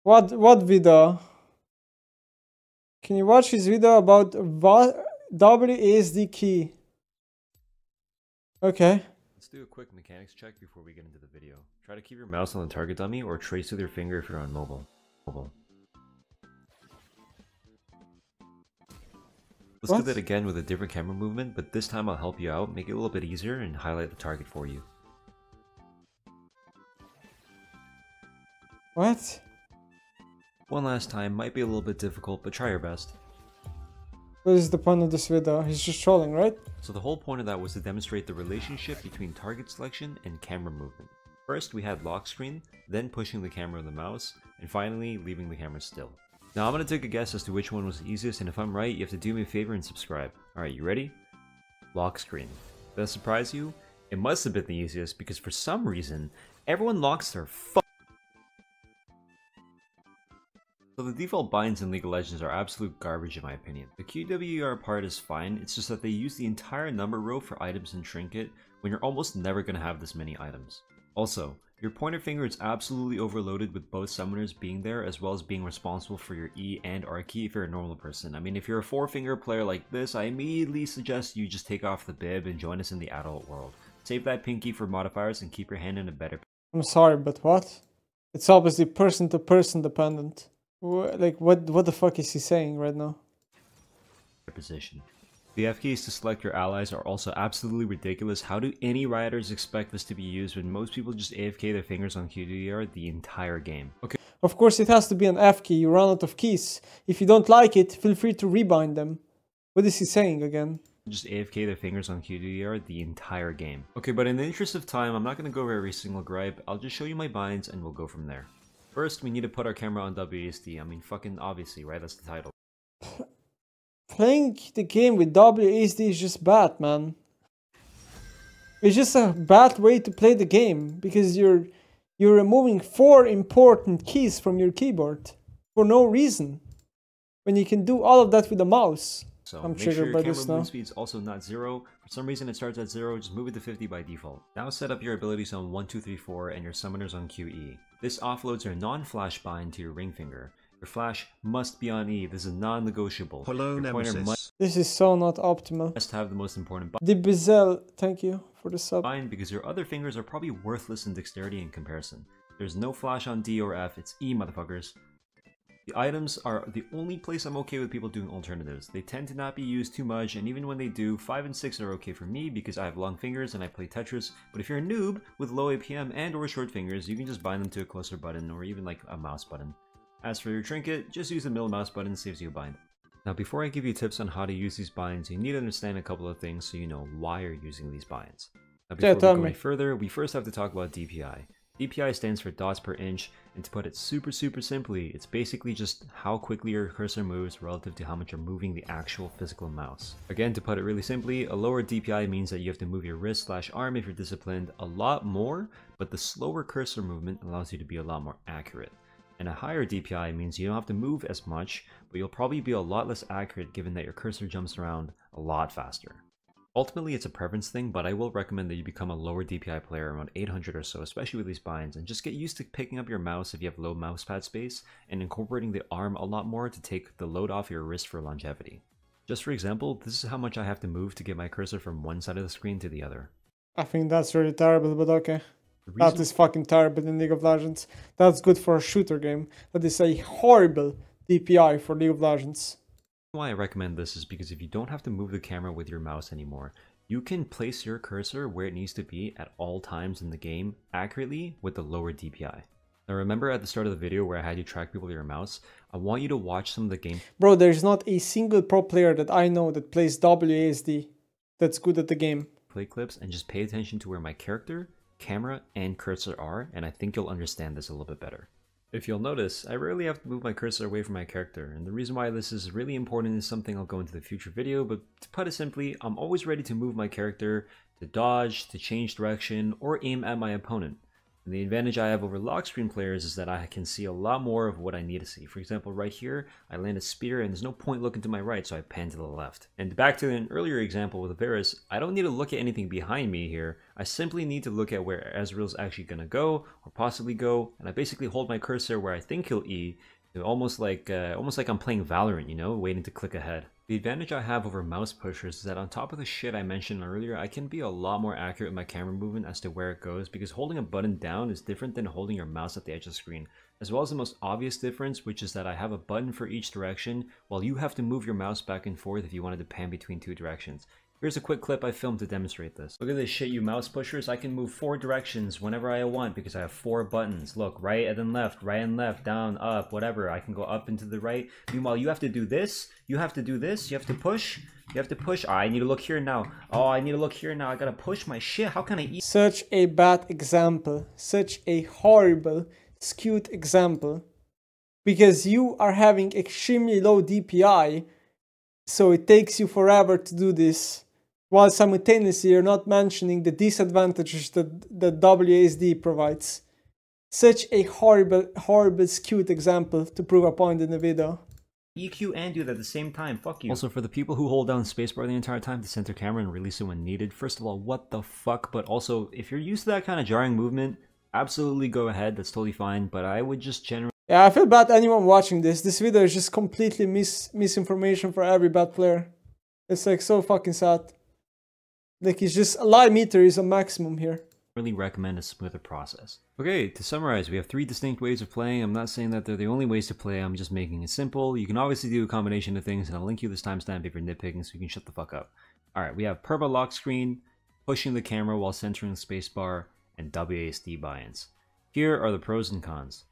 What video? Can you watch his video about WASD key? Okay. Let's do a quick mechanics check before we get into the video. Try to keep your mouse on the target dummy or trace with your finger if you're on mobile. Let's do that again with a different camera movement, but this time I'll help you out, make it a little bit easier, and highlight the target for you. What? One last time, might be a little bit difficult, but try your best. What is the point of this video? He's just trolling, right? So the whole point of that was to demonstrate the relationship between target selection and camera movement. First we had lock screen, then pushing the camera with the mouse, and finally leaving the camera still. Now I'm going to take a guess as to which one was the easiest, and if I'm right, you have to do me a favor and subscribe. Alright, you ready? Lock screen. Does that surprise you? It must have been the easiest because for some reason, everyone locks their So the default binds in League of Legends are absolute garbage in my opinion. The QWER part is fine, it's just that they use the entire number row for items and trinket when you're almost never going to have this many items. Also, your pointer finger is absolutely overloaded with both summoners being there as well as being responsible for your E and R key if you're a normal person. I mean, if you're a 4-finger player like this, I immediately suggest you just take off the bib and join us in the adult world. Save that pinky for modifiers and keep your hand in a better I'm sorry, but what? It's obviously person to person dependent. Like, what the fuck is he saying right now? position. The F keys to select your allies are also absolutely ridiculous. How do any rioters expect this to be used when most people just AFK their fingers on QWER the entire game? Okay. Of course it has to be an F key, you run out of keys. If you don't like it, feel free to rebind them. What is he saying again? Just AFK their fingers on QWER the entire game. Okay, but in the interest of time, I'm not going to go over every single gripe. I'll just show you my binds and we'll go from there. First, we need to put our camera on WASD. I mean, fucking obviously, right? That's the title. Playing the game with WASD is just bad, man. It's just a bad way to play the game because you're removing 4 important keys from your keyboard for no reason when you can do all of that with a mouse. So I'm make sure triggered your by camera this now. movement speed is also not 0. For some reason it starts at 0, just move it to 50 by default. Now set up your abilities on 1, 2, 3, 4 and your summoners on QE. This offloads your non-flash bind to your ring finger. Your flash must be on E. This is non-negotiable. Hello, Nemesis. This is so not optimal. Must have the most important The Bizel, thank you for the sub. bind because your other fingers are probably worthless in dexterity in comparison. There's no flash on D or F, it's E, motherfuckers. The items are the only place I'm okay with people doing alternatives. They tend to not be used too much, and even when they do, 5 and 6 are okay for me because I have long fingers and I play Tetris. But if you're a noob with low APM and or short fingers, you can just bind them to a closer button or even like a mouse button. As for your trinket, just use the middle mouse button, saves you a bind. Now before I give you tips on how to use these binds, you need to understand a couple of things so you know why you're using these binds. Now before we go any further, we first have to talk about DPI. DPI stands for dots per inch, and to put it super simply, it's basically just how quickly your cursor moves relative to how much you're moving the actual physical mouse. Again, to put it really simply, a lower DPI means that you have to move your wrist / arm if you're disciplined a lot more, but the slower cursor movement allows you to be a lot more accurate. And a higher DPI means you don't have to move as much, but you'll probably be a lot less accurate given that your cursor jumps around a lot faster. Ultimately, it's a preference thing, but I will recommend that you become a lower DPI player around 800 or so, especially with these binds, and just get used to picking up your mouse if you have low mousepad space, and incorporating the arm a lot more to take the load off your wrist for longevity. Just for example, this is how much I have to move to get my cursor from one side of the screen to the other. I think that's really terrible, but okay. That is fucking terrible in League of Legends. That's good for a shooter game. That is a horrible DPI for League of Legends. Why I recommend this is because if you don't have to move the camera with your mouse anymore, you can place your cursor where it needs to be at all times in the game accurately with the lower DPI. Now remember at the start of the video where I had you track people with your mouse? I want you to watch some of the game. Bro, there's not a single pro player that I know that plays WASD that's good at the game. Play clips and just pay attention to where my character, camera, and cursor are, and I think you'll understand this a little bit better. If you'll notice, I rarely have to move my cursor away from my character, and the reason why this is really important is something I'll go into the future video, but to put it simply, I'm always ready to move my character, to dodge, to change direction, or aim at my opponent. And the advantage I have over lock screen players is that I can see a lot more of what I need to see. For example, right here, I land a spear and there's no point looking to my right, so I pan to the left. And back to an earlier example with Varus, I don't need to look at anything behind me here. I simply need to look at where Ezreal's actually going to go, or possibly go, and I basically hold my cursor where I think he'll E, almost like I'm playing Valorant, you know, waiting to click ahead. The advantage I have over mouse pushers is that on top of the shit I mentioned earlier, I can be a lot more accurate with my camera movement as to where it goes, because holding a button down is different than holding your mouse at the edge of the screen. As well as the most obvious difference, which is that I have a button for each direction, while you have to move your mouse back and forth if you wanted to pan between two directions. Here's a quick clip I filmed to demonstrate this. Look at this shit, you mouse pushers. I can move 4 directions whenever I want because I have 4 buttons. Look, right and left, down, up, whatever. I can go up and to the right. Meanwhile, you have to do this. You have to do this. You have to push. You have to push. Oh, I need to look here now. Oh, I need to look here now. I gotta push my shit. How can I eat? Such a bad example. Such a horrible, skewed example. Because you are having extremely low DPI. So it takes you forever to do this. While simultaneously you're not mentioning the disadvantages that WASD provides. Such a horrible skewed example to prove a point in the video. EQ and do that at the same time, fuck you. Also, for the people who hold down spacebar the entire time to center camera and release it when needed, first of all, what the fuck? But also, if you're used to that kind of jarring movement, absolutely go ahead, that's totally fine, but I would just generally... Yeah, I feel bad anyone watching this. This video is just completely misinformation for every bad player. It's like so fucking sad. Like, it's just, a lie meter is a maximum here. Really recommend a smoother process. Okay, to summarize, we have 3 distinct ways of playing. I'm not saying that they're the only ways to play, I'm just making it simple. You can obviously do a combination of things, and I'll link you this timestamp if you're nitpicking so you can shut the fuck up. Alright, we have Perma lock screen, pushing the camera while centering the spacebar, and WASD buy-ins. Here are the pros and cons.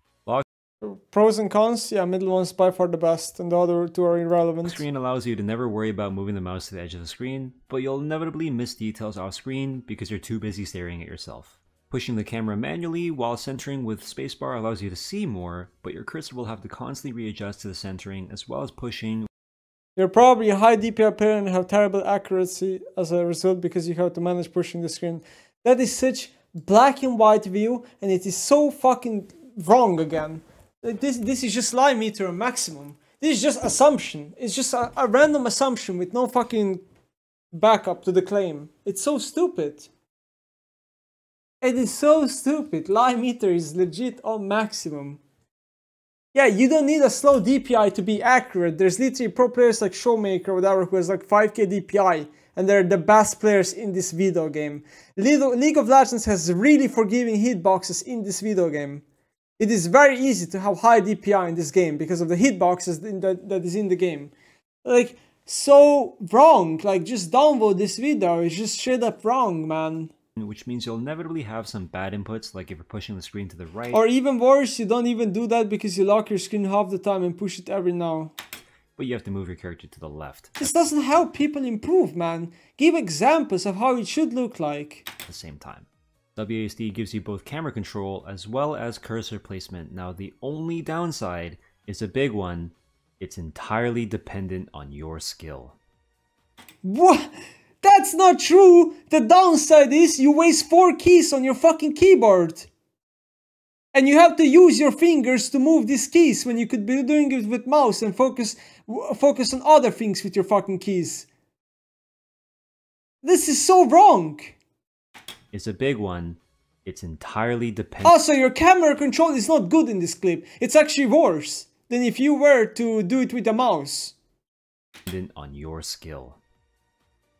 Pros and cons, yeah, middle one's by far the best, and the other 2 are irrelevant. Screen allows you to never worry about moving the mouse to the edge of the screen, but you'll inevitably miss details off screen because you're too busy staring at yourself. Pushing the camera manually while centering with spacebar allows you to see more, but your cursor will have to constantly readjust to the centering as well as pushing. You're probably a high DPI player and have terrible accuracy as a result because you have to manage pushing the screen. That is such black and white view, and it is so fucking wrong again. Like this is just lie meter maximum. This is just assumption. It's just a random assumption with no fucking backup to the claim. It's so stupid. It is so stupid. Lie meter is legit on maximum. Yeah, you don't need a slow DPI to be accurate. There's literally pro players like Showmaker or whatever who has like 5k DPI. And they're the best players in this video game. League of Legends has really forgiving hitboxes in this video game. It is very easy to have high DPI in this game because of the hitboxes that is in the game. Like, so wrong. Like, just downvote this video. It's just straight up wrong, man. Which means you'll inevitably have some bad inputs, like if you're pushing the screen to the right. Or even worse, you don't even do that because you lock your screen half the time and push it every now. But you have to move your character to the left. This doesn't help people improve, man. Give examples of how it should look like. At the same time. WASD gives you both camera control as well as cursor placement. Now the only downside is a big one. It's entirely dependent on your skill. What? That's not true! The downside is you waste 4 keys on your fucking keyboard. And you have to use your fingers to move these keys when you could be doing it with mouse and focus on other things with your fucking keys. This is so wrong. It's a big one. It's entirely dependent. Also, your camera control is not good in this clip. It's actually worse than if you were to do it with a mouse. Dependent on your skill.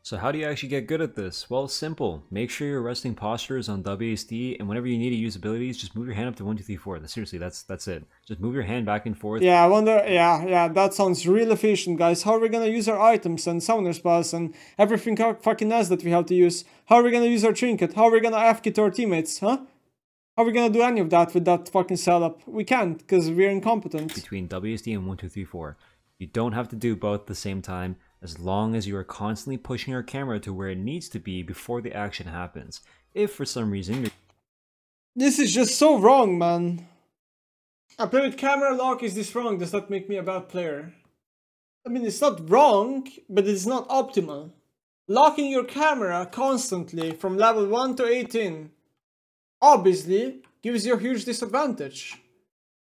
So how do you actually get good at this? Well, simple. Make sure your resting posture is on WASD, and whenever you need to use abilities, just move your hand up to 1, 2, 3, 4. Seriously, that's it. Just move your hand back and forth. Yeah, I wonder. Yeah, that sounds real efficient, guys. How are we gonna use our items and summoner spells and everything fucking else that we have to use? How are we gonna use our trinket? How are we gonna FK to our teammates? Huh? How are we gonna do any of that with that fucking setup? We can't, because we're incompetent. Between WASD and 1, 2, 3, 4. You don't have to do both at the same time, as long as you are constantly pushing your camera to where it needs to be before the action happens. If for some reason this is just so wrong, man. I play with camera lock. Is this wrong? Does that make me a bad player? I mean, it's not wrong, but it's not optimal. Locking your camera constantly from level 1 to 18 obviously gives you a huge disadvantage.